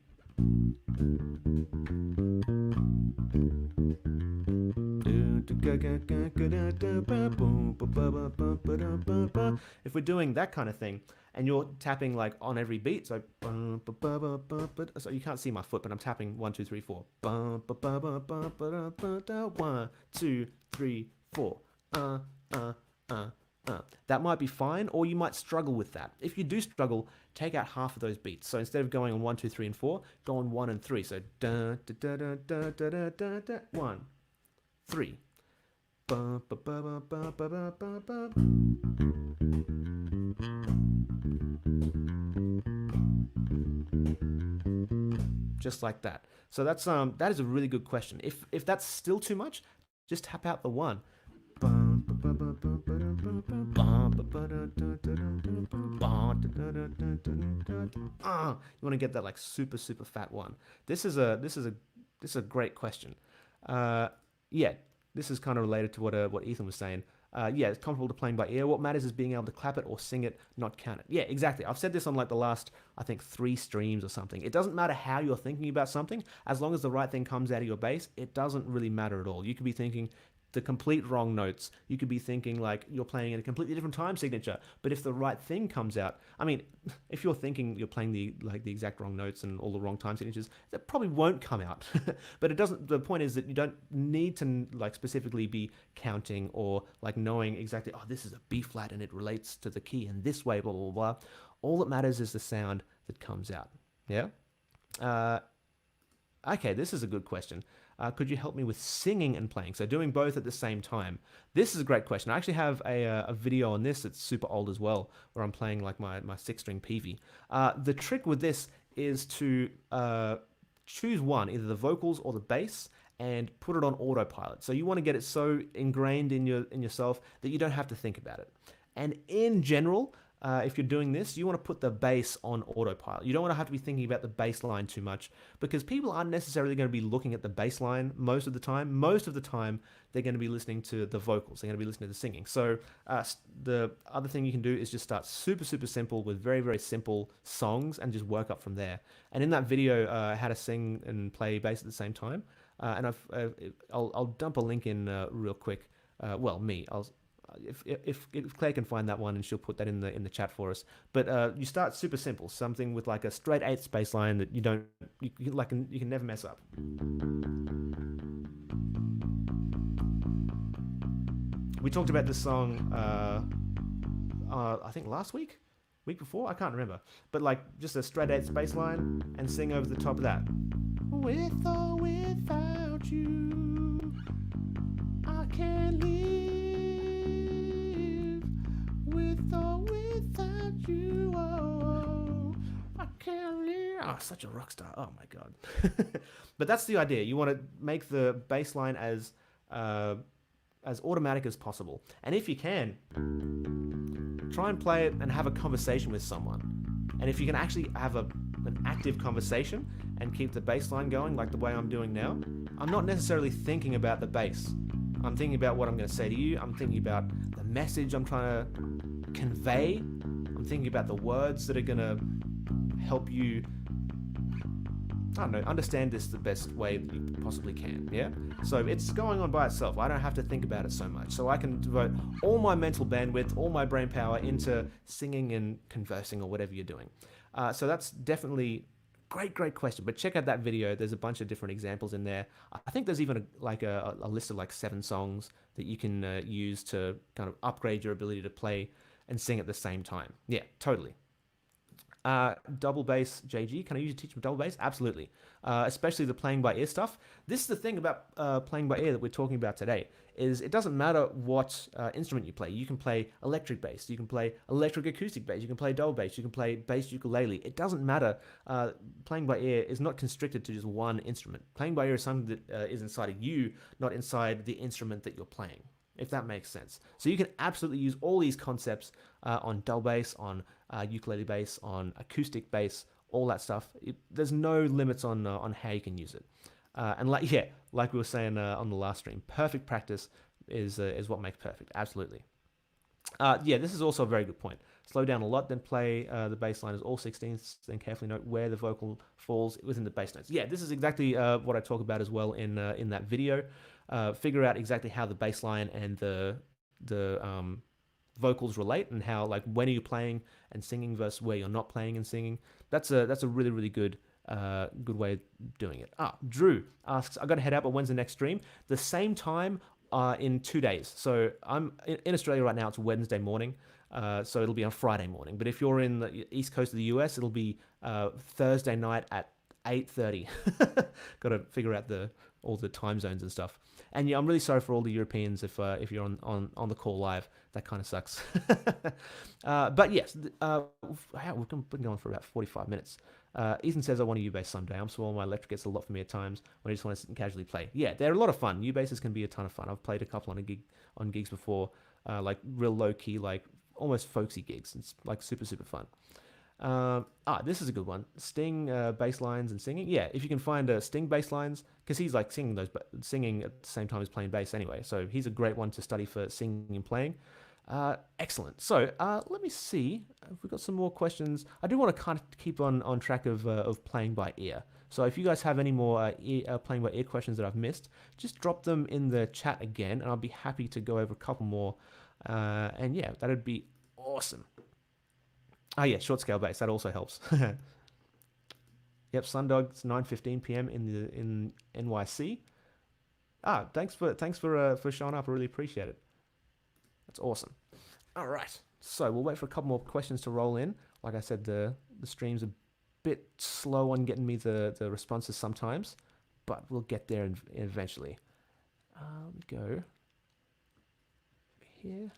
If we're doing that kind of thing, and you're tapping like on every beat, so you can't see my foot, but I'm tapping 1, 2, 3, 4. 1, 2, 3, 4. That might be fine, or you might struggle with that. If you do struggle, take out half of those beats. So instead of going on 1, 2, 3, and 4, go on 1 and 3. So 1, 3. Just like that. So that is a really good question. If that's still too much, just tap out the 1. You want to get that like super fat one. This is a great question. Yeah, this is kind of related to what Ethan was saying. Yeah, it's comfortable to playing by ear. What matters is being able to clap it or sing it, not count it. Yeah, exactly. I've said this on like the last, I think, 3 streams or something. It doesn't matter how you're thinking about something, as long as the right thing comes out of your bass, it doesn't really matter at all. You could be thinking the complete wrong notes. You could be thinking like you're playing in a completely different time signature. But if the right thing comes out, I mean, if you're thinking you're playing the exact wrong notes and all the wrong time signatures, that probably won't come out. But it doesn't. The point is that you don't need to like specifically be counting or like knowing exactly. Oh, this is a B flat and it relates to the key in this way. Blah blah blah. All that matters is the sound that comes out. Yeah. Okay, this is a good question. Could you help me with singing and playing? So doing both at the same time. This is a great question. I actually have a video on this that's super old as well, where I'm playing like my 6-string Peavey. The trick with this is to choose one, either the vocals or the bass, and put it on autopilot. So you want to get it so ingrained in yourself that you don't have to think about it. And in general, if you're doing this, you want to put the bass on autopilot. You don't want to have to be thinking about the bass line too much, because people aren't necessarily going to be looking at the bass line most of the time. Most of the time, they're going to be listening to the vocals. They're going to be listening to the singing. So the other thing you can do is just start super simple with very simple songs and just work up from there. And in that video, how to sing and play bass at the same time. And I'll dump a link in real quick. Well, if Claire can find that one, and she'll put that in the chat for us. But you start super simple, something with like a straight 8th bass line that you can never mess up. We talked about this song I think last week before, I can't remember, but like just a straight 8th bass line and sing over the top of that. With or without you, I can't live. With or without you, oh, I can't live. Oh, such a rock star. Oh my god. But that's the idea. You want to make the bass line as automatic as possible. And if you can, try and play it and have a conversation with someone. And if you can actually have an active conversation and keep the bass line going like the way I'm doing now, I'm not necessarily thinking about the bass. I'm thinking about what I'm going to say to you. I'm thinking about the message I'm trying to convey. I'm thinking about the words that are going to help you, I don't know, understand this the best way that you possibly can, yeah? So it's going on by itself. I don't have to think about it so much. So I can devote all my mental bandwidth, all my brain power into singing and conversing or whatever you're doing. So that's definitely great question. But check out that video. There's a bunch of different examples in there. I think there's even a list of like 7 songs that you can use to kind of upgrade your ability to play and sing at the same time. Yeah, totally. Double bass, JG. Can I use you to teach me double bass? Absolutely. Especially the playing by ear stuff. This is the thing about playing by ear that we're talking about today, is it doesn't matter what instrument you play. You can play electric bass, you can play electric acoustic bass, you can play double bass, you can play bass ukulele. It doesn't matter. Playing by ear is not constricted to just one instrument. Playing by ear is something that is inside of you, not inside the instrument that you're playing, if that makes sense. So you can absolutely use all these concepts on double bass, on ukulele bass, on acoustic bass, all that stuff. There's no limits on how you can use it. And like we were saying on the last stream, perfect practice is what makes perfect. Absolutely. Yeah, this is also a very good point. Slow down a lot, then play the bass line as all 16ths, then carefully note where the vocal falls within the bass notes. Yeah, this is exactly what I talk about as well in that video. Figure out exactly how the bass line and the vocals relate, and how, like, when are you playing and singing versus where you're not playing and singing. That's a really really good way of doing it. Drew asks, I got to head out, but when's the next stream? The same time in 2 days. So I'm in Australia right now. It's Wednesday morning. So it'll be on Friday morning. But if you're in the east coast of the US, it'll be Thursday night at 8:30. Got to figure out all the time zones and stuff. And yeah, I'm really sorry for all the Europeans if you're on the call live. That kind of sucks. But yes, we've been going for about 45 minutes. Ethan says, I want a U-bass someday. I'm swallowing my electric gets a lot for me at times when I just want to sit and casually play. Yeah, they're a lot of fun. U-basses can be a ton of fun. I've played a couple on gigs before, like real low key, like almost folksy gigs. It's like super super fun. This is a good one. Sting bass lines and singing. Yeah, if you can find Sting bass lines, because he's like singing at the same time as playing bass anyway. So he's a great one to study for singing and playing. Excellent. So let me see if we've got some more questions. I do want to kind of keep on track of playing by ear. So if you guys have any more playing by ear questions that I've missed, just drop them in the chat again, and I'll be happy to go over a couple more. And yeah, that'd be awesome. Yeah, short scale bass. That also helps. Yep, Sundog. It's 9:15 p.m. in NYC. Thanks for showing up. I really appreciate it. That's awesome. All right. So we'll wait for a couple more questions to roll in. Like I said, the stream's a bit slow on getting me the responses sometimes, but we'll get there eventually. Let me go here.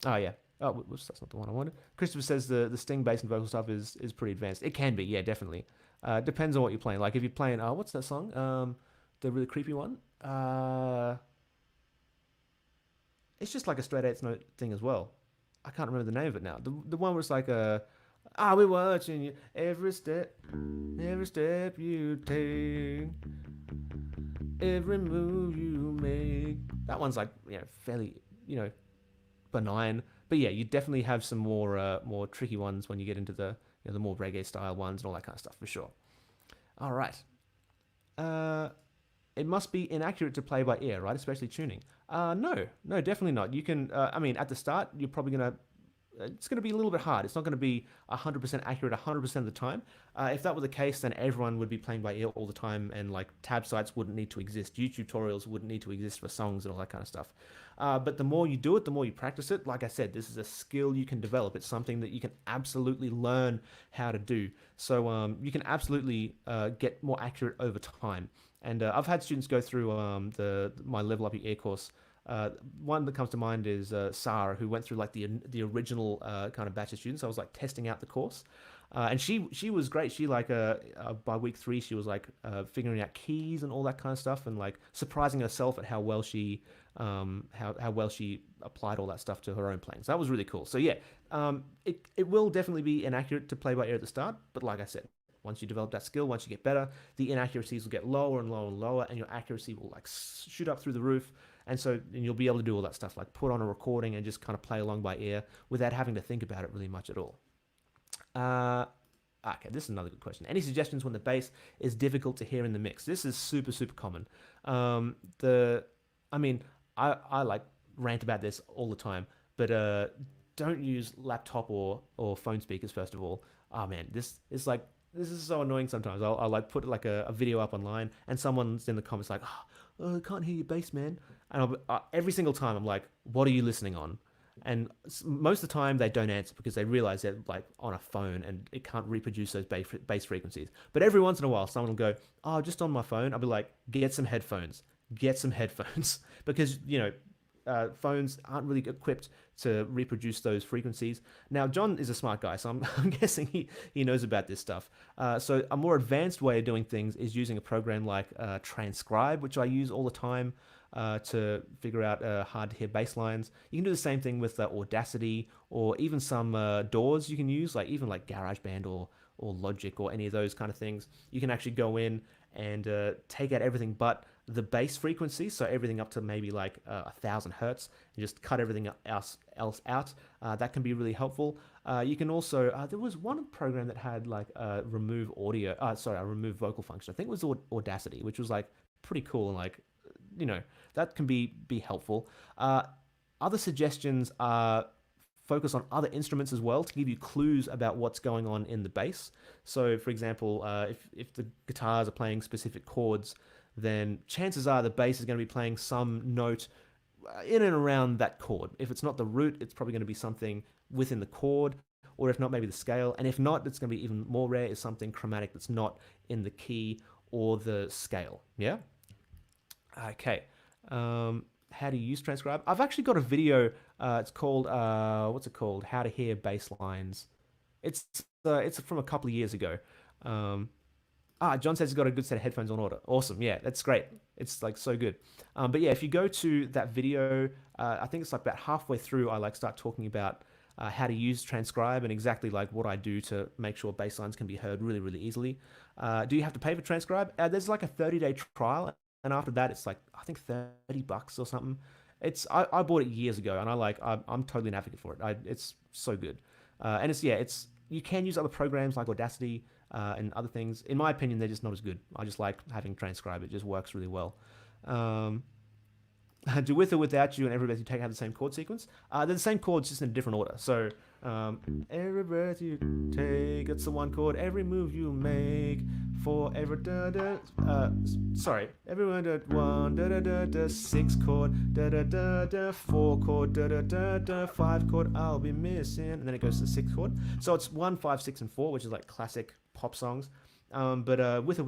Oh yeah. Oh, whoops, that's not the one I wanted. Christopher says the Sting bass and vocal stuff is pretty advanced. It can be, yeah, definitely. Depends on what you're playing. Like if you're playing, what's that song? The really creepy one. It's just like a straight eighth note thing as well. I can't remember the name of it now. The one where it's like we're watching you every step you take, every move you make. That one's like fairly benign, but yeah, you definitely have some more tricky ones when you get into the more reggae style ones and all that kind of stuff for sure. All right. It must be inaccurate to play by ear, right? Especially tuning. No, definitely not. You can. I mean, at the start, you're probably gonna. It's going to be a little bit hard. It's not going to be 100% accurate 100% of the time. If that were the case, then everyone would be playing by ear all the time, and like tab sites wouldn't need to exist. YouTube tutorials wouldn't need to exist for songs and all that kind of stuff. But the more you do it, the more you practice it. Like I said, this is a skill you can develop. It's something that you can absolutely learn how to do. So you can absolutely get more accurate over time. And I've had students go through my Level Up Your Ear course. One that comes to mind is Sarah, who went through like the original kind of batch of students. I was like testing out the course, and she was great. She like by week 3 she was like figuring out keys and all that kind of stuff, and like surprising herself at how well she applied all that stuff to her own playing. So that was really cool. So yeah, it will definitely be inaccurate to play by ear at the start, but like I said, once you develop that skill, once you get better, the inaccuracies will get lower and lower and lower, and your accuracy will like shoot up through the roof. And you'll be able to do all that stuff, like put on a recording and just kind of play along by ear without having to think about it really much at all. Okay, this is another good question. Any suggestions when the bass is difficult to hear in the mix? This is super, super common. I like rant about this all the time, but don't use laptop or phone speakers, first of all. Oh man, this is so annoying sometimes. I'll like put like a video up online, and someone's in the comments like, I can't hear your bass, man. And every single time I'm like, what are you listening on? And most of the time they don't answer because they realize they're like on a phone and it can't reproduce those bass frequencies. But every once in a while, someone will go, just on my phone. I'll be like, get some headphones. Because, phones aren't really equipped to reproduce those frequencies. Now, John is a smart guy, so I'm guessing he knows about this stuff. So a more advanced way of doing things is using a program like Transcribe, which I use all the time to figure out hard to hear bass lines. You can do the same thing with Audacity, or even some DAWs you can use, like even like GarageBand or Logic or any of those kind of things. You can actually go in and take out everything but the bass frequency, so everything up to maybe like 1,000 hertz, and just cut everything else out. That can be really helpful. You can also there was one program that had like a remove audio, sorry, a remove vocal function. I think it was Audacity, which was like pretty cool and like you know that can be helpful. Other suggestions are focus on other instruments as well to give you clues about what's going on in the bass. So, for example, if the guitars are playing specific chords, then chances are the bass is going to be playing some note in and around that chord. If it's not the root, it's probably going to be something within the chord, or if not, maybe the scale. And if not, it's going to be even more rare is something chromatic that's not in the key or the scale. Yeah. Okay. How to use transcribe? I've actually got a video. It's called what's it called? How to hear bass lines. It's from a couple of years ago. Um, John says he's got a good set of headphones on order. Awesome. Yeah, that's great. It's like so good. But yeah, if you go to that video, I think it's like about halfway through, I like start talking about how to use transcribe and exactly like what I do to make sure bass lines can be heard really, really easily. Do you have to pay for transcribe? There's like a 30-day trial, and after that, it's like I think $30 or something. I bought it years ago, and I'm totally an advocate for it. It's so good, and it's you can use other programs like Audacity and other things. In my opinion, they're just not as good. I just like having transcribe. It just works really well. Um, do with or without you and every breath you take have the same chord sequence. They're the same chords, just in a different order. So every breath you take, it's the one chord. Every move you make, for every da da. Sorry, every one da one da da da da, six chord da da da da, four chord da da da da, five chord. I'll be missing, and then it goes to the sixth chord. So it's 1, 5, 6, and 4, which is like classic pop songs. But with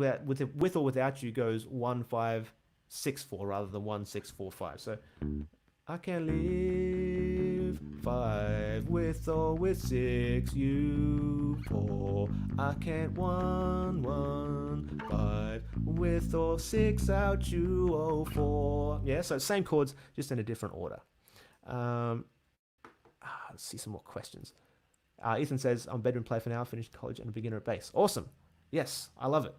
or without you goes 1, 5, 6, 4 rather than 1, 6, 4, 5. So I can live 5 with or with 6, you 4. I can't 1, 1, 5 with or 6 out you, oh 4. Yeah, so same chords, just in a different order. Let's see some more questions. Ethan says, I'm a bedroom player for now, finished college and a beginner at bass. Awesome. Yes, I love it.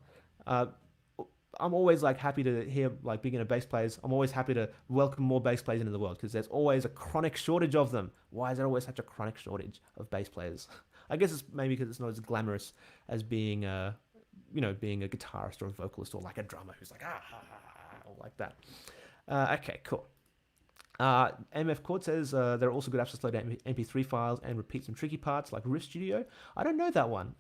I'm always like happy to hear like beginner bass players. I'm always happy to welcome more bass players into the world because there's always a chronic shortage of them. Why is there always such a chronic shortage of bass players? I guess it's maybe because it's not as glamorous as being being a guitarist or a vocalist or like a drummer who's like or like that. Okay, cool. MF Chord says there are also good apps to slow down MP3 files and repeat some tricky parts like Riff Studio. I don't know that one.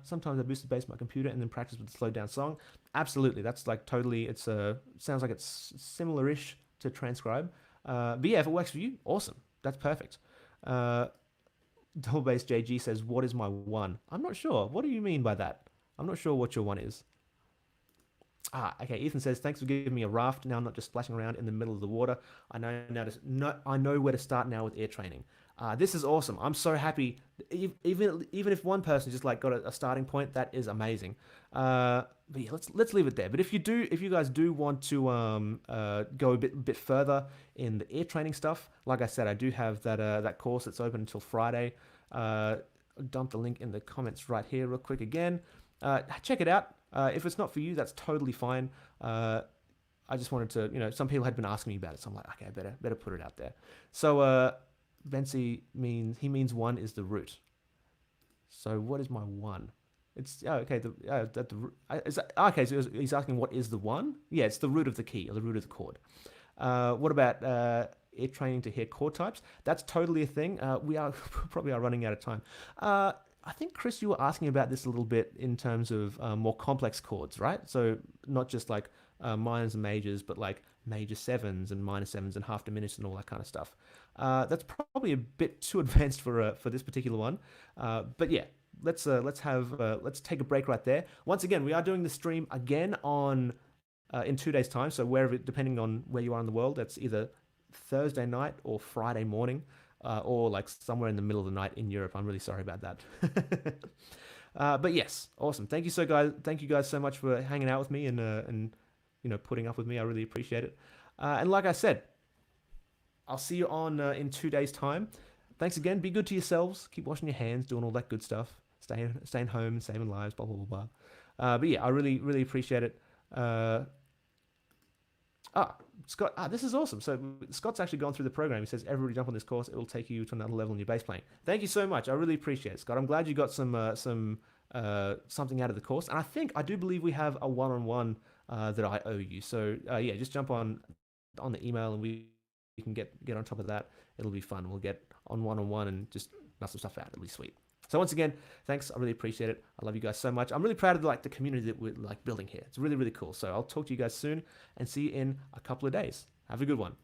Sometimes I boost the bass on my computer and then practice with the slowed down song. Absolutely, that's like totally. Sounds like it's similar-ish to transcribe. But yeah, if it works for you, awesome. That's perfect. Double Bass JG says, "What is my one?" I'm not sure. What do you mean by that? I'm not sure what your one is. Okay. Ethan says, "Thanks for giving me a raft. Now I'm not just splashing around in the middle of the water. I know where to start now with air training. This is awesome. I'm so happy. Even if one person just like got a starting point, that is amazing. But yeah, let's leave it there. But if you guys do want to go a bit further in the air training stuff, like I said, I do have that course that's open until Friday. Dump the link in the comments right here, real quick again. Check it out. If it's not for you, that's totally fine. I just wanted to, some people had been asking me about it, so I'm like, okay, better put it out there. So Bensi means one is the root. So what is my one? It's okay. Okay. So he's asking what is the one? Yeah, it's the root of the key or the root of the chord. What about air training to hear chord types? That's totally a thing. We are probably are running out of time. I think, Chris, you were asking about this a little bit in terms of more complex chords, right? So not just like minors and majors, but like major sevens and minor sevens and half diminished and all that kind of stuff. That's probably a bit too advanced for this particular one. But yeah, let's take a break right there. Once again, we are doing the stream again on in 2 days' time. So depending on where you are in the world, that's either Thursday night or Friday morning. Or like somewhere in the middle of the night in Europe. I'm really sorry about that. But yes, awesome. Thank you guys so much for hanging out with me and putting up with me. I really appreciate it. And like I said, I'll see you on in 2 days' time. Thanks again. Be good to yourselves. Keep washing your hands, doing all that good stuff. Staying home, saving lives. Blah blah blah blah. But yeah, I really really appreciate it. Ah, Scott, this is awesome. So Scott's actually gone through the program. He says, everybody jump on this course. It will take you to another level in your bass playing. Thank you so much. I really appreciate it, Scott. I'm glad you got something out of the course. And I do believe we have a one-on-one that I owe you. So yeah, just jump on the email and we can get on top of that. It'll be fun. We'll get on one-on-one and just knock some stuff out. It'll be sweet. So once again, thanks. I really appreciate it. I love you guys so much. I'm really proud of the community that we're building here. It's really, really cool. So I'll talk to you guys soon and see you in a couple of days. Have a good one.